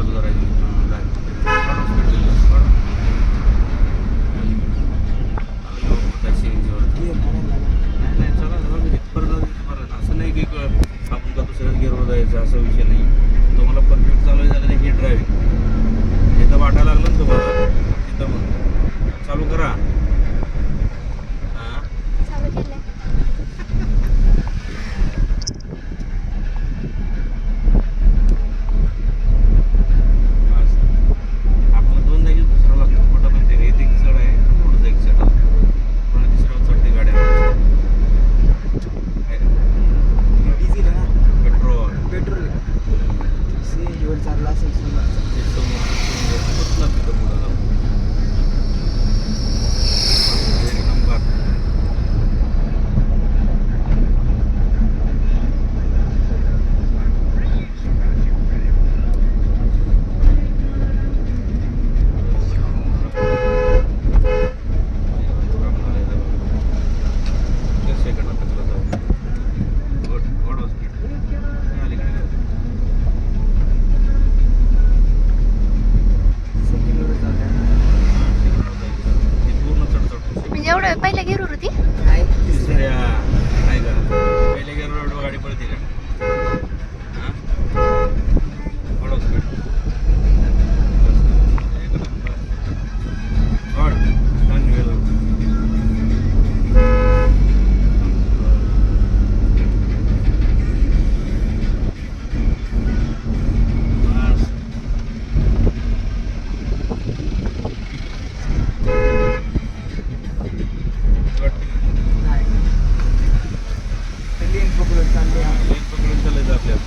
बाजू करायची. नाही चला बरं असं नाही की आपण का दुसऱ्याच गेअरवर जायचं असा विषय नाही. तुम्हाला परफेक्ट चालू झालं नाही ही ड्रायव्हिंग जिथं वाटायला लागलं ना तुम्हाला तिथं मग चालू करा. हां आपण दोन जागी दुसरा लागतो मोठा माहिती आहे का? एक चढ आहे पुढचं एक चढ पुन्हा तिसऱ्यावर चढते गाड्या. डिझेल आहे ना, पेट्रोल पेट्रोल सीएनजीवर चालला असेल समजा. ते समोर कुठलं तिथं पुढं जाऊ. एक नंबर. म्हणजे एवढं पहिल्या गेरू होती. नाही तिसऱ्या. नाही का पहिले गेलो रोड गाडी पडते का? हां थोडं स्पीड एक नंबर. गॉड डन वेल. नाही लेन पकडून चालले आपण. पकडून चालायचं आपल्याला.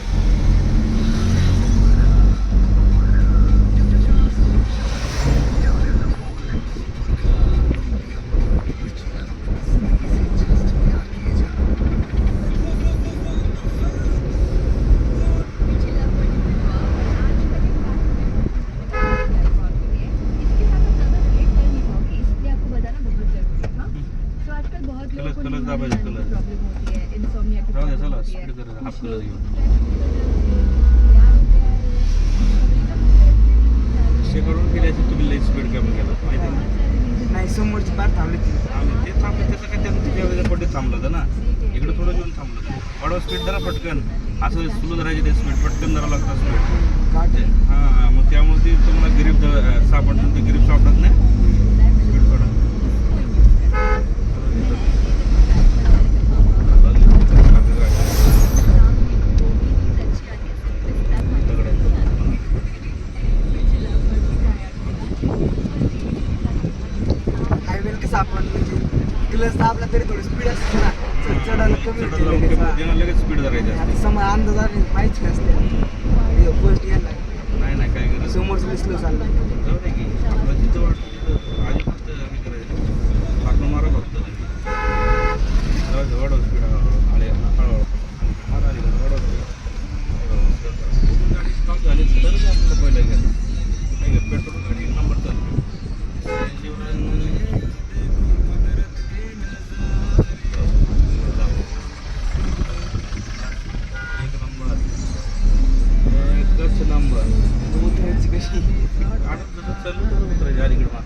कलर दाबायचं कलर राहू द्या चला स्पीड करा हाफ कलर घेऊन. शेकडून गेल्याची तुम्ही लई स्पीड कमी केला माहिती आहे. नाही समोरची पार थांबली ती. आम्ही ते थांबलं त्याचं काय त्यांना तुझ्या पट्टीत थांबलं होतं ना. इकडे थोडं घेऊन थांबलं होतं. वाढवा स्पीड जरा पटकन असं स्लो धरायची ते स्पीड पटकन जरा लागतं स्पीड. काटे हां मग त्यामुळे ते तुम्हाला ग्रीप सापडतं ते ग्रीप सापडत नाही स्पीड थोडं. हायवेला कसं आपण म्हणजे क्लच दाबला तरी थोडी स्पीड असते ना, चढायला कमी होते लगेच. लगेच स्पीड धरायची आता असते. समोर अंदाजाने माहिती नसते फर्स्ट यायला नाही नाही काय गरज समोरचं दिसलं चाललं. जाऊ दे की आपलं जिथं वाटतं तिथं आधी फक्त हे करायचं पाठवून मारा फक्त. जाऊ दे वाढव स्पीड आले हळूहळू मारा आली का वाढव स्पीड. गाडी स्टॉप झाली तरच आपल्याला पहिलं घ्या नाही का. पेट्रोल गाडी एक नंबर चालते. एक नंबर एकच नंबर. उतरायची कशी आठ जसं चालू तर उतरायची अलीकडे मार.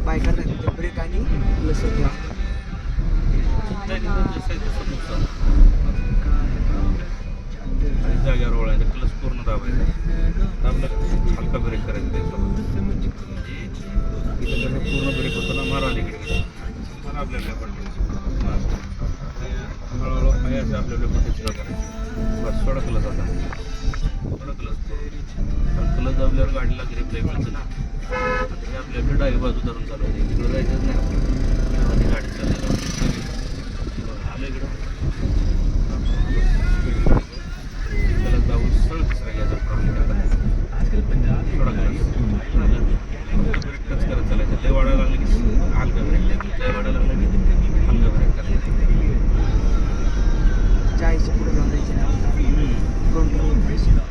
बाय करतात ब्रेक आणि प्लस होत्या. जाग्यावर वळायचं क्लच पूर्ण दाबायचं. दाबलं हलका ब्रेक करायचं त्याच्यासोबत. इथं पूर्ण ब्रेक होतो ना मारा अलीकडे मारा आपल्याला पट्टी हळूहळू आहे असं आपल्याला पट्टी सुद्धा करायची. बस थोडा क्लच आता थोडा क्लच पण क्लच दाबल्यावर गाडीला ग्रिप लई मिळतं ना. आपल्याकडे डावी बाजू धरून चालवायची तिकडं जायचंच नाही. गाडी चालली आलं इकडं त्याला जाऊन सरळ तिसरा घ्यायचा प्रॉब्लेम थोडा टच करत चालायचं लय वाढायला लागलं की हलका ब्रेक द्यायचं लय वाढायला लागलं की हलका ब्रेक करायचा 40 पुढे जाऊन द्यायचे कंट्रोल पहिलं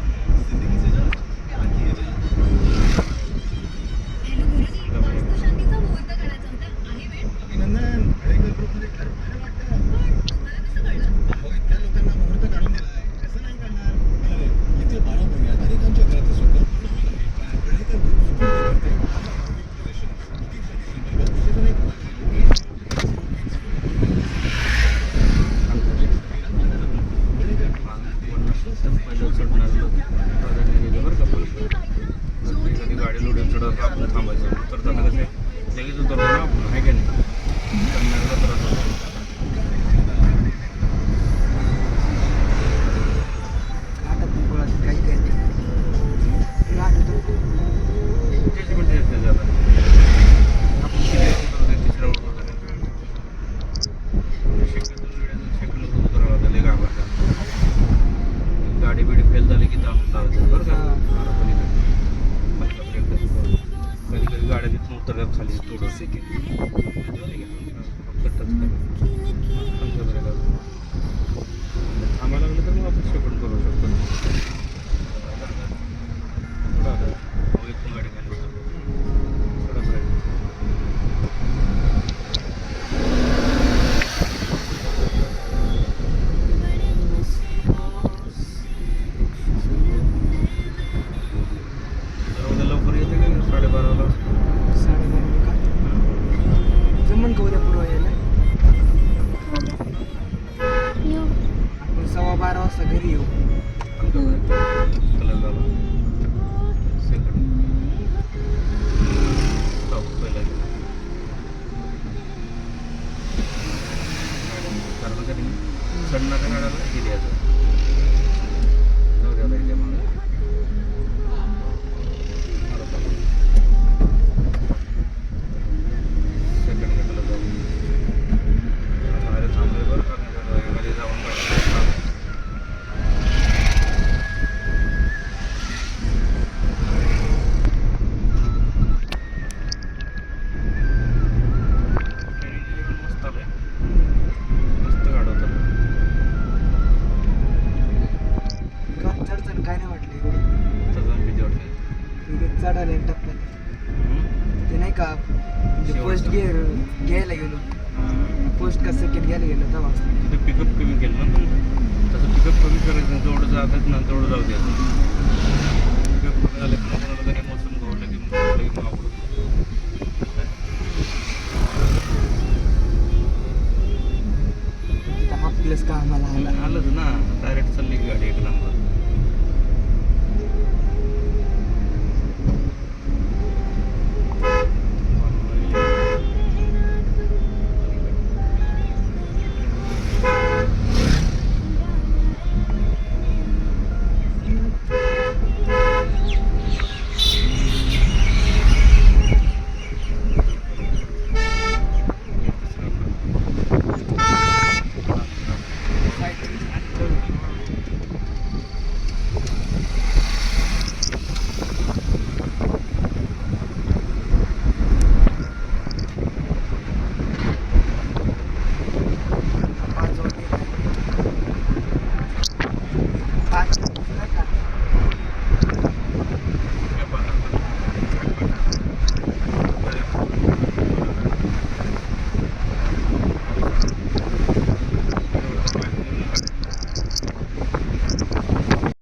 चढणार प्राधान्य दिलं बरं का पण एखादी गाडी लोडून चढत आपण थांबायचं उतरताना कसं लगेच उतरतो ना आपण आहे का नाही चढणाऱ्याला त्रास होतो काही काही त्याची पण टेस्ट आहे जरा आपण तिसऱ्या उतरतो सेकंड उतरावं लागतं लय घाबरतात गाडी बिडी फेल झाली की थांबून लावायचं बरं का कधी कधी गाड्या तिथून उतरतात खाली थोडं फक्त टच थांबायला लागलं तर मग आपण सेकंड करू शकतो थोडं आलं मग इथून गाडी खाली थोडा ब्रेक लवकर येते का 12:30ला जमन का उद्या पूर्व यायला येऊ आपण 12:15 वाजता घरी येऊ कलर झाला सेकंड स्टॉप पहिला कारण का नाही चढणाऱ्या गाड्याला हे द्यायचं नवऱ्याला इथे मागे सेकंड गटाला जाऊ बाहेर थांबले बरं का नाही मध्ये जाऊन मस्त आलंय मस्त गाडवतात चढताना काय नाही वाटलं एवढं सगळं भीती वाटते इथे चढायला टप्प्यात ते नाही का फर्स्ट गिअर घ्यायला गेलो फर्स्ट का सेकंड घ्यायला गेलो तेव्हा तिथे पिकअप कमी केलं ना तुमचं तसं पिकअप कमी करायचं जेवढं जातात ना तेवढं जाऊ द्यायचं पिकअप कमी झालं की कोणाला तरी मोसून गवलं की मग आवडत तिथं हाफ प्लेस का आम्हाला आला आलंच ना डायरेक्ट चालली की गाडी एक नंबर